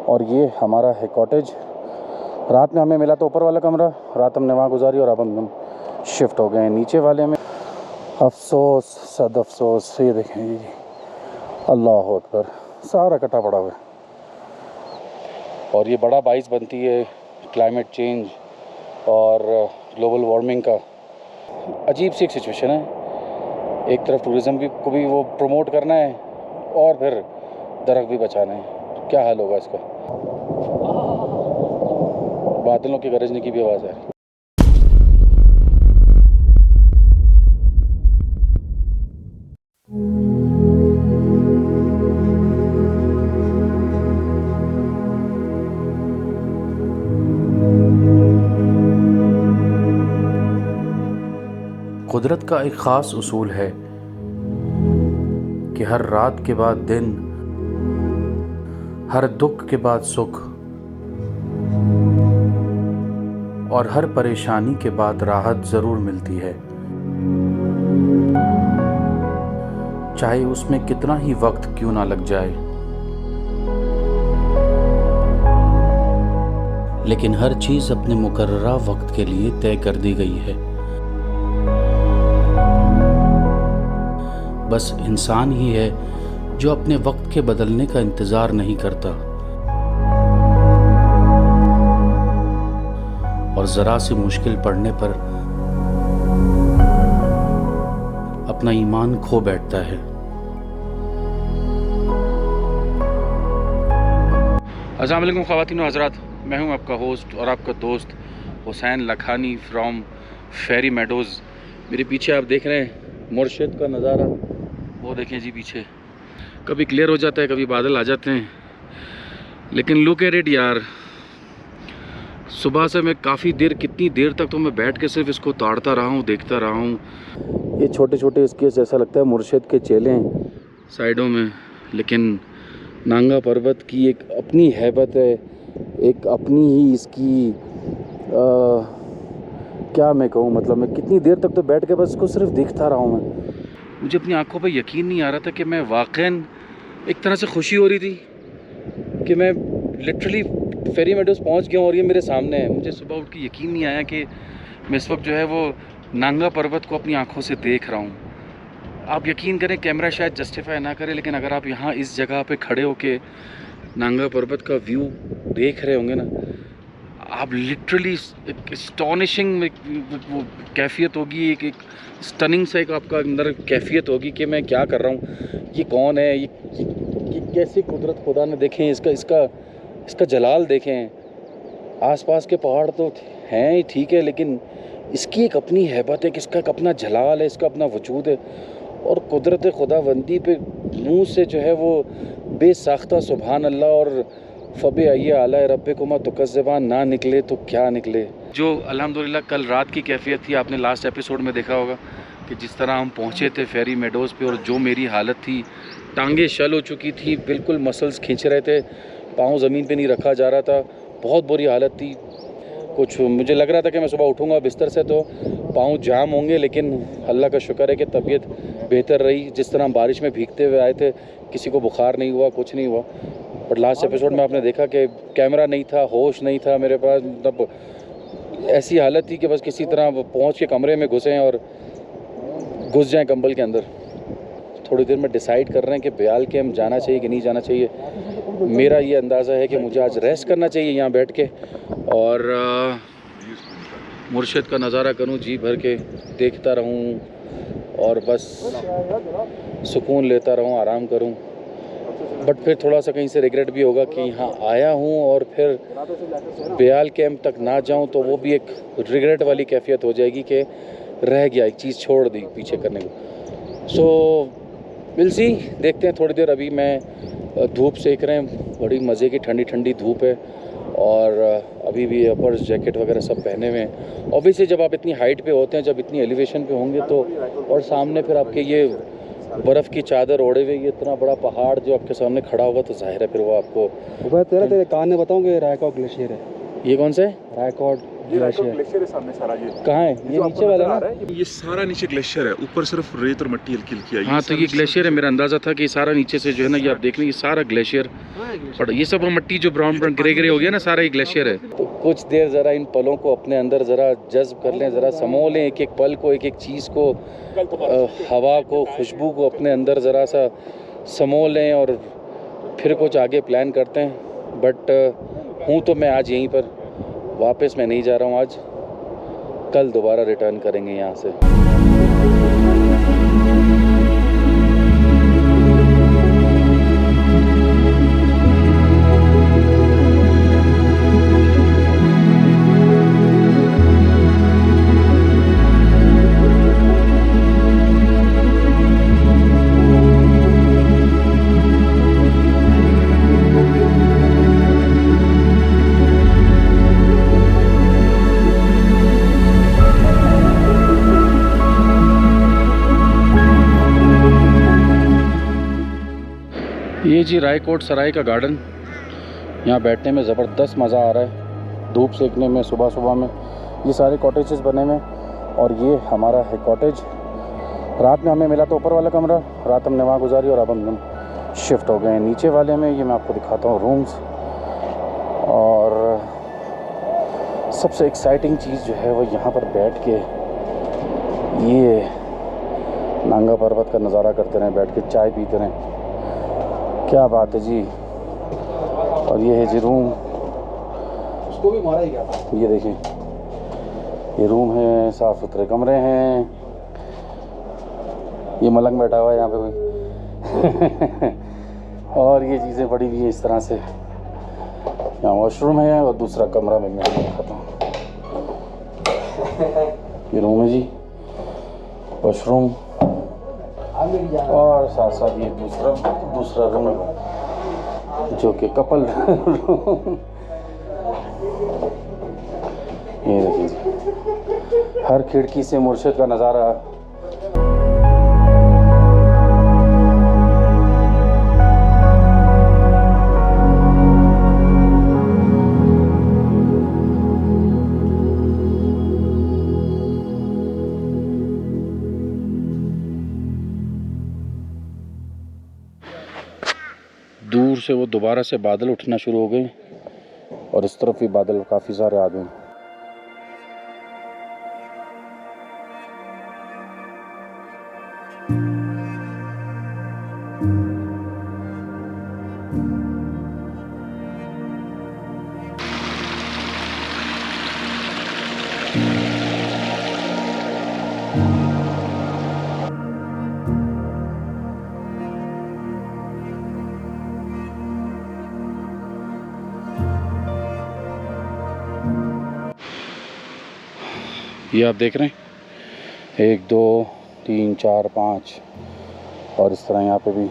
और ये हमारा है कॉटेज। रात में हमें मिला था ऊपर वाला कमरा, रात हमने वहाँ गुजारी और अब हम शिफ्ट हो गए हैं नीचे वाले में। अफसोस, सद अफसोस। ये देखें जी, अल्लाह अकबर, सारा कटा पड़ा हुआ है। और ये बड़ा बाइस बनती है क्लाइमेट चेंज और ग्लोबल वार्मिंग का। अजीब सी एक सिचुएशन है, एक तरफ टूरिज़्म भी को भी वो प्रमोट करना है और फिर दरख्त भी बचाना है। क्या हाल होगा इसका। बादलों के गरजने की भी आवाज़ है। कुदरत का एक ख़ास उसूल है कि हर रात के बाद दिन, हर दुख के बाद सुख और हर परेशानी के बाद राहत ज़रूर मिलती है, चाहे उसमें कितना ही वक्त क्यों ना लग जाए। लेकिन हर चीज़ अपने मुकर्ररा वक्त के लिए तय कर दी गई है। बस इंसान ही है जो अपने वक्त के बदलने का इंतज़ार नहीं करता और ज़रा सी मुश्किल पड़ने पर अपना ईमान खो बैठता है। अस्सलाम वालेकुम ख़वातीन व हज़रात, मैं हूं आपका होस्ट और आपका दोस्त हुसैन लखानी फ्रॉम फेरी मेडोज़। मेरे पीछे आप देख रहे हैं मुर्शिद का नज़ारा, वो देखें जी पीछे। कभी क्लियर हो जाता है, कभी बादल आ जाते हैं, लेकिन लुक एट इट यार। सुबह से मैं काफ़ी देर, कितनी देर तक तो मैं बैठ के सिर्फ इसको ताड़ता रहा हूँ, देखता रहा हूँ। ये छोटे छोटे इसके जैसा लगता है मुर्शिद के चेले हैं साइडों में, लेकिन नांगा पर्वत की एक अपनी हैबत है, एक अपनी ही इसकी क्या मैं कहूँ, मतलब मैं कितनी देर तक तो बैठ के बस इसको सिर्फ देखता रहा हूँ। मैं मुझे अपनी आंखों पे यकीन नहीं आ रहा था कि मैं वाक़ईन, एक तरह से खुशी हो रही थी कि मैं लिटरली फेरी मेडोज़ पहुंच गया हूँ और ये मेरे सामने है। मुझे सुबह उठ के यकीन नहीं आया कि मैं इस वक्त जो है वो नांगा पर्वत को अपनी आंखों से देख रहा हूँ। आप यकीन करें, कैमरा शायद जस्टिफाई ना करे, लेकिन अगर आप यहाँ इस जगह पे खड़े होके नांगा पर्वत का व्यू देख रहे होंगे ना, आप लिटरली एक एस्टॉनिशिंग वो कैफियत होगी, एक स्टनिंग सा एक आपका अंदर कैफियत होगी कि मैं क्या कर रहा हूँ, ये कौन है, ये कैसी कुदरत खुदा ने। देखें इसका जलाल देखें। आसपास के पहाड़ तो हैं ही ठीक है, लेकिन इसकी एक अपनी हैबत है कि इसका एक अपना जलाल है, इसका अपना वजूद है। और कुदरत खुदाबंदी पे मुँह से जो है वो बेसाख्ता सुभान अल्लाह और फ़बे आइए आला रब्बिकुमा तुकज़्ज़िबान ना निकले तो क्या निकले। जो अल्हम्दुलिल्लाह कल रात की कैफियत थी, आपने लास्ट एपिसोड में देखा होगा कि जिस तरह हम पहुँचे थे फेरी मेडोज़ पे, और जो मेरी हालत थी, टांगें शल हो चुकी थी, बिल्कुल मसल्स खींच रहे थे, पाँव ज़मीन पे नहीं रखा जा रहा था, बहुत बुरी हालत थी। कुछ मुझे लग रहा था कि मैं सुबह उठूँगा बिस्तर से तो पाँव जाम होंगे, लेकिन अल्लाह का शुक्र है कि तबीयत बेहतर रही। जिस तरह हम बारिश में भीगते हुए आए थे, किसी को बुखार नहीं हुआ, कुछ नहीं हुआ। बट लास्ट एपिसोड में आपने देखा कि कैमरा नहीं था, होश नहीं था मेरे पास, मतलब ऐसी हालत थी कि बस किसी तरह पहुँच के कमरे में घुसें और घुस जाएँ कंबल के अंदर। थोड़ी देर में डिसाइड कर रहे हैं कि बयाल के हम जाना चाहिए कि नहीं जाना चाहिए। मेरा ये अंदाज़ा है कि मुझे आज रेस्ट करना चाहिए यहाँ बैठ के और मुर्शिद का नज़ारा करूँ, जी भर के देखता रहूँ और बस सुकून लेता रहूँ, आराम करूँ। बट फिर थोड़ा सा कहीं से रिग्रेट भी होगा कि यहाँ आया हूँ और फिर बयाल कैंप तक ना जाऊँ, तो वो भी एक रिग्रेट वाली कैफियत हो जाएगी कि रह गया, एक चीज़ छोड़ दी पीछे करने को। सो विल सी, देखते हैं थोड़ी देर। अभी मैं धूप सेक रहे हैं, बड़ी मज़े की ठंडी ठंडी धूप है और अभी भी अपर्स जैकेट वगैरह सब पहने हुए हैं। ऑब्वियसली जब आप इतनी हाइट पे होते हैं, जब इतनी एलिवेशन पे होंगे तो, और सामने फिर आपके ये बर्फ़ की चादर ओढ़े हुए ये इतना बड़ा पहाड़ जो आपके सामने खड़ा होगा, तो जाहिर है फिर वो आपको तेरे कान में बताऊँगे रायकॉर्ड ग्लेशियर है। ये कौन सा है? रायकॉर्ड ये ग्लेशियर है सामने सारा। ये कहाँ है? ये नीचे वाला ना? ये सारा नीचे ग्लेशियर है, ऊपर सिर्फ रेत और मिट्टी हल्की हल्की है। हाँ तो ये ग्लेशियर है, मेरा अंदाजा था कि सारा नीचे से जो है ना, ये आप देख लें, ये सारा ग्लेशियर और ये सब मिट्टी जो ब्राउन ब्राउन ग्रे ग्रे हो गया ना, सारा ये ग्लेशियर है। तो कुछ देर ज़रा इन पलों को अपने अंदर ज़रा जज्ब कर लें, ज़रा समो लें एक एक पल को, एक एक चीज़ को, हवा को, खुशबू को अपने अंदर ज़रा सा समो लें और फिर कुछ आगे प्लान करते हैं। बट हूँ तो मैं आज यहीं पर, वापस मैं नहीं जा रहा हूँ आज, कल दोबारा रिटर्न करेंगे यहाँ से। ये जी रायकोट सराय का गार्डन, यहाँ बैठने में ज़बरदस्त मज़ा आ रहा है, धूप सेकने में सुबह सुबह में। ये सारे कॉटेजेस बने हुए और ये हमारा है कॉटेज। रात में हमें मिला था ऊपर वाला कमरा, रात हमने वहाँ गुजारी और अब हम शिफ्ट हो गए हैं नीचे वाले में। ये मैं आपको दिखाता हूँ रूम्स। और सबसे एक्साइटिंग चीज़ जो है वो यहाँ पर बैठ के ये नांगा पर्वत का नज़ारा करते रहें, बैठ के चाय पीते रहें, क्या बात है जी। और ये है जी रूम, उसको भी मारा ही गया था। ये देखें, ये रूम है, साफ़ सुथरे कमरे हैं। ये मलंग बैठा हुआ है यहाँ पे कोई और ये चीज़ें पड़ी हुई हैं इस तरह से। यहाँ वॉशरूम है और दूसरा कमरा में मैं दिखाता हूँ। ये रूम है जी, वॉशरूम और साथ साथ ये दूसरा रूम जो कि कपल रूम। ये देखिए जी, हर खिड़की से मुर्शिद का नज़ारा। दूर से वो दोबारा से बादल उठना शुरू हो गए और इस तरफ भी बादल काफ़ी सारे आ गए। ये आप देख रहे हैं 1 2 3 4 5 और इस तरह यहाँ पे भी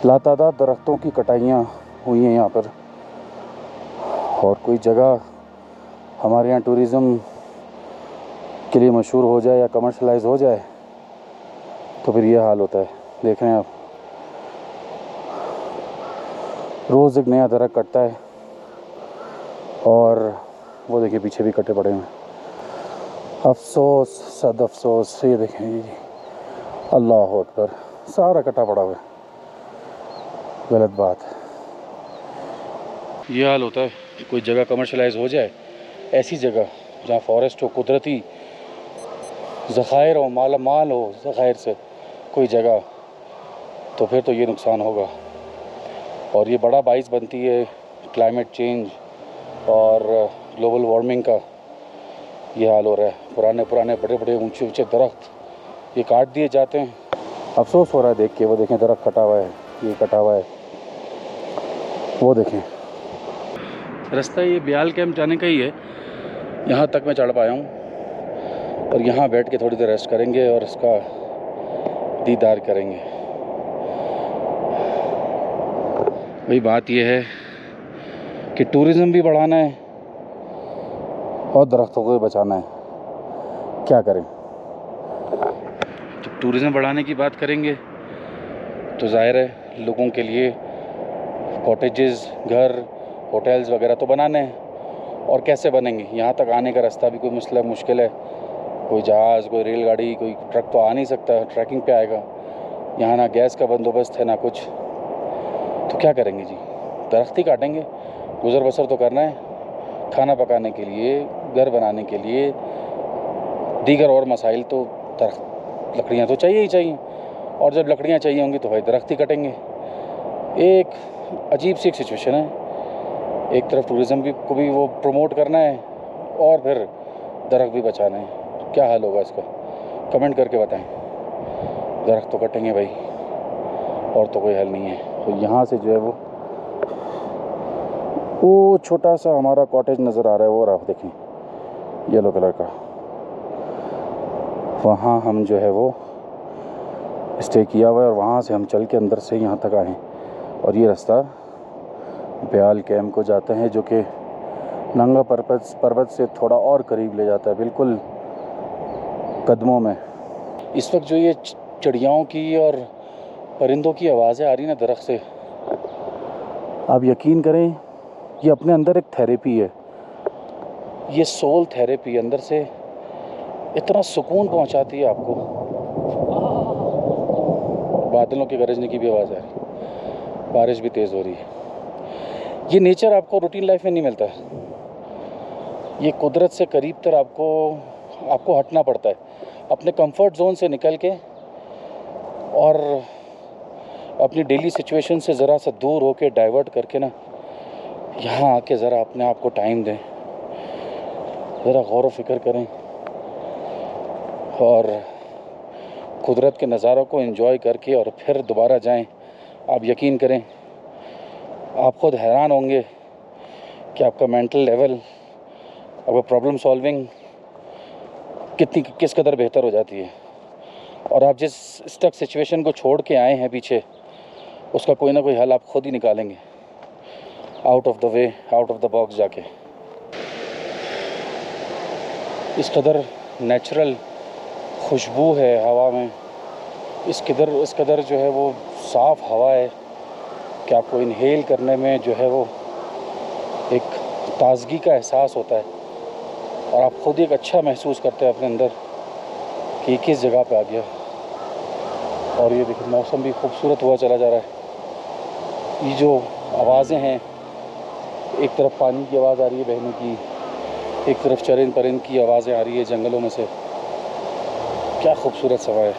लातादाद दरख्तों की कटाइयाँ हुई हैं यहाँ पर। और कोई जगह हमारे यहाँ टूरिज़्म के लिए मशहूर हो जाए या कमर्शलाइज हो जाए तो फिर ये हाल होता है। देख रहे हैं आप, रोज़ एक नया दरख्त कटता है और वो देखिए पीछे भी कटे पड़े हैं। अफसोस, सद अफसोस। ये देखें जी, अल्लाह अकबर, सारा कटा पड़ा हुआ है, गलत बात। ये हाल होता है, कोई जगह कमर्शलाइज हो जाए, ऐसी जगह जहाँ फॉरेस्ट हो, कुदरती ज़खायर हो, माल माल हो ज़खायर से कोई जगह, तो फिर तो ये नुकसान होगा। और ये बड़ा बाइस बनती है क्लाइमेट चेंज और ग्लोबल वार्मिंग का। ये हाल हो रहा है, पुराने पुराने बड़े बड़े ऊंचे ऊंचे दरख्त ये काट दिए जाते हैं। अफसोस हो रहा है देख के। वो देखें दरख्त कटा हुआ है, ये कटा हुआ है, वो देखें। रास्ता ये ब्याल कैंप जाने का ही है, यहाँ तक मैं चढ़ पाया हूँ और यहाँ बैठ के थोड़ी देर रेस्ट करेंगे और इसका दीदार करेंगे। वही बात ये है कि टूरिज़्म भी बढ़ाना है और दरख्तों को भी बचाना है, क्या करें। जब टूरिज़्म बढ़ाने की बात करेंगे तो ज़ाहिर है लोगों के लिए कॉटेजेस, घर, होटल्स वगैरह तो बनाने हैं और कैसे बनेंगे। यहाँ तक आने का रास्ता भी कोई मुश्किल है, कोई जहाज़, कोई रेलगाड़ी, कोई ट्रक तो आ नहीं सकता, ट्रैकिंग पे आएगा। यहाँ ना गैस का बंदोबस्त है ना कुछ, तो क्या करेंगे जी, दरख्त ही काटेंगे। गुज़र बसर तो करना है, खाना पकाने के लिए, घर बनाने के लिए, दीगर और मसाइल तो दरख्त, लकड़ियाँ तो चाहिए ही चाहिए। और जब लकड़ियाँ चाहिए होंगी तो भाई दरख्त ही कटेंगे। एक अजीब सी सिचुएशन है, एक तरफ टूरिज़्म भी को भी वो प्रमोट करना है और फिर दरख्त भी बचाना है। क्या हाल होगा इसका, कमेंट करके बताएं। दरख्त तो कटेंगे भाई, और तो कोई हल नहीं है। तो यहाँ से जो है वो छोटा सा हमारा कॉटेज नज़र आ रहा है, वो आप देखें येलो कलर का, वहाँ हम जो है वो स्टे किया हुआ है और वहाँ से हम चल के अंदर से यहाँ तक आए। और ये रास्ता ब्याल कैम्प को जाते हैं, जो कि नंगा पर्वत से थोड़ा और करीब ले जाता है, बिल्कुल कदमों में। इस वक्त जो ये चिड़ियाओं की और परिंदों की आवाज़ें आ रही ना दरख्त से, आप यकीन करें ये अपने अंदर एक थेरेपी है, ये सोल थेरेपी अंदर से इतना सुकून पहुंचाती है आपको। बादलों के गरजने की भी आवाज़ आ रही, बारिश भी तेज़ हो रही है। ये आपको रूटीन लाइफ में नहीं मिलता, ये कुदरत से करीब तर आपको हटना पड़ता है, अपने कंफर्ट जोन से निकल के और अपनी डेली सिचुएशन से ज़रा सा दूर होके डाइवर्ट करके ना यहाँ आके ज़रा अपने आप को टाइम दें, ज़रा गौर व फिक्र करें और कुदरत के नज़ारों को एंजॉय करके और फिर दोबारा जाएं। आप यकीन करें, आप ख़ुद हैरान होंगे कि आपका मेंटल लेवल, आपका प्रॉब्लम सॉल्विंग किस कदर बेहतर हो जाती है। और आप जिस स्टक सिचुएशन को छोड़ के आए हैं पीछे, उसका कोई ना कोई हल आप खुद ही निकालेंगे, out of the way, out of the box जाके। इस कदर नेचुरल खुशबू है हवा में, इस कदर जो है वो साफ़ हवा है कि आपको इनहेल करने में जो है वो एक ताज़गी का एहसास होता है और आप खुद एक अच्छा महसूस करते हैं अपने अंदर कि किस जगह पे आ गया। और ये देखिए मौसम भी खूबसूरत हुआ चला जा रहा है। ये जो आवाज़ें हैं, एक तरफ पानी की आवाज़ आ रही है बहने की, एक तरफ चरिंद परिंद की आवाज़ें आ रही है जंगलों में से। क्या खूबसूरत सवा है।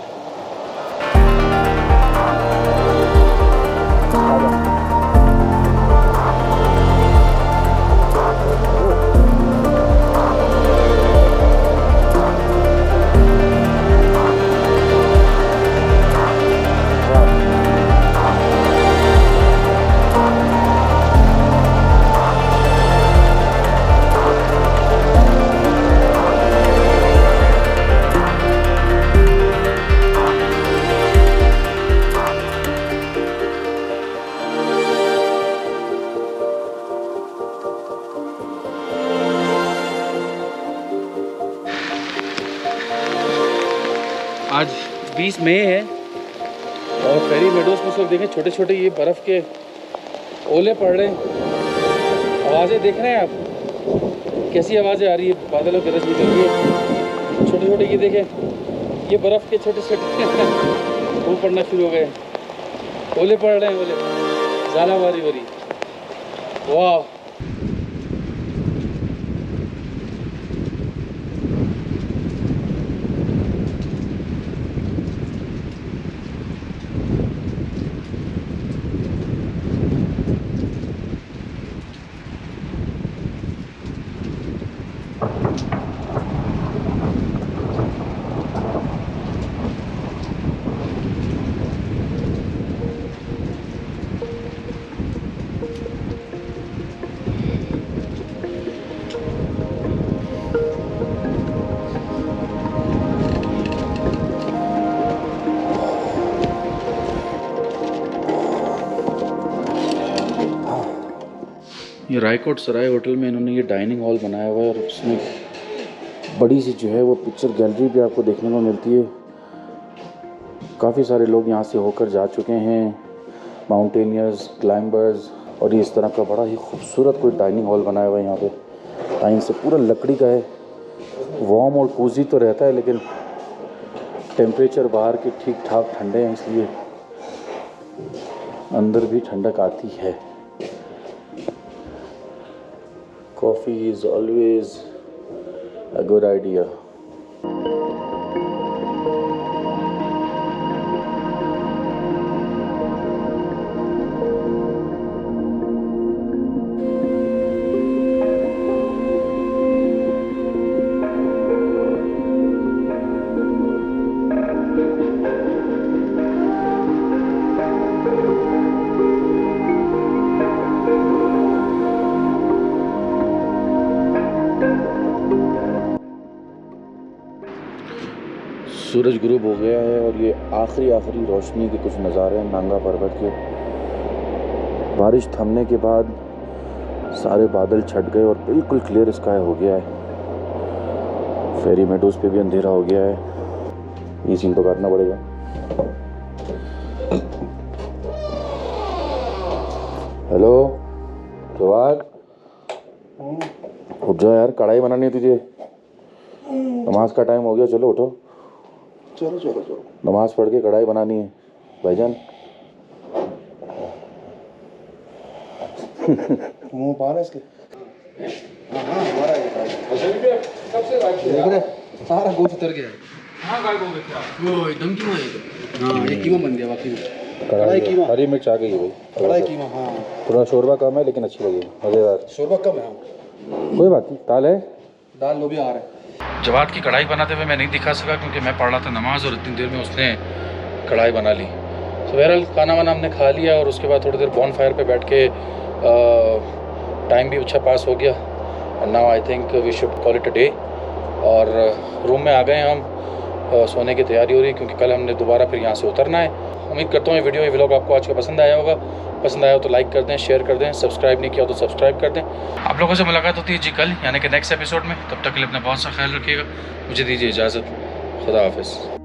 आज 20 मई है और फेरी मेडोज़ में सब देखें छोटे छोटे ये बर्फ़ के ओले पड़ रहे हैं। आवाज़ें देख रहे हैं आप, कैसी आवाज़ें आ रही है, बादलों की गरज निकल रही है। छोटे छोटे ये देखें, ये बर्फ़ के छोटे छोटे फूल पड़ना शुरू हो गए, ओले पड़ रहे हैं, ओले, झालावारी हो रही। वाह, ये रायकोट सराय होटल में इन्होंने ये डाइनिंग हॉल बनाया हुआ है और उसमें बड़ी सी जो है वो पिक्चर गैलरी भी आपको देखने को मिलती है। काफ़ी सारे लोग यहाँ से होकर जा चुके हैं, माउंटेनियर्स, क्लाइंबर्स, और ये इस तरह का बड़ा ही खूबसूरत कोई डाइनिंग हॉल बनाया हुआ है यहाँ पे। टाइम से पूरा लकड़ी का है, वार्म और कोजी तो रहता है लेकिन टेम्परेचर बाहर के ठीक ठाक ठंडे हैं, इसलिए अंदर भी ठंडक आती है। Coffee is always a good idea. सूरज गुरूब हो गया है और ये आखिरी रोशनी के कुछ नज़ारे हैं नांगा पर्वत के। बारिश थमने के बाद सारे बादल छट गए और बिल्कुल क्लियर स्काई हो गया है। फेरी मेडोज पे भी अंधेरा हो गया है। ये सीन तो काटना पड़ेगा। हेलो जवाद, उठ जाओ यार, कढ़ाई बनानी है तुझे। नमाज का टाइम हो गया, चलो उठो। चलो चलो चलो, नमाज पढ़ के कढ़ाई बनानी है भाईजान। मुंह पाना इसके। हाँ हमारा देख रहे सारा गोश्त उतर गया है। हाँ गाय को क्या वो एकदम कीमा है तो। हाँ ये कीमा बन गया वाकई में। कढ़ाई कीमा। हरी मिर्च आ गई है भाई। कढ़ाई कीमा, हाँ थोड़ा शोरबा कम है लेकिन अच्छी लगी, मज़ेदार। शोरबा कम है। हाँ कोई बात नहीं, दाल है, दाल लोबिया आ रहा है। जवाद की कढ़ाई बनाते हुए मैं नहीं दिखा सका क्योंकि मैं पढ़ रहा था नमाज और इतनी देर में उसने कढ़ाई बना ली। तो बहरहाल खाना वाना हमने खा लिया और उसके बाद थोड़ी देर बॉन फायर पे बैठ के टाइम भी अच्छा पास हो गया। And now I think we should call it a day. और रूम में आ गए हम, सोने की तैयारी हो रही है क्योंकि कल हमने दोबारा फिर यहाँ से उतरना है। उम्मीद करता हूँ ये वीडियो, ये व्लॉग आपको आज का पसंद आया होगा। पसंद आया हो तो लाइक कर दें, शेयर कर दें, सब्सक्राइब नहीं किया हो तो सब्सक्राइब कर दें। आप लोगों से मुलाकात होती है जी कल, यानी कि नेक्स्ट एपिसोड में। तब तक के लिए अपना बहुत सा ख्याल रखिएगा। मुझे दीजिए इजाज़त। खुदा हाफिज़।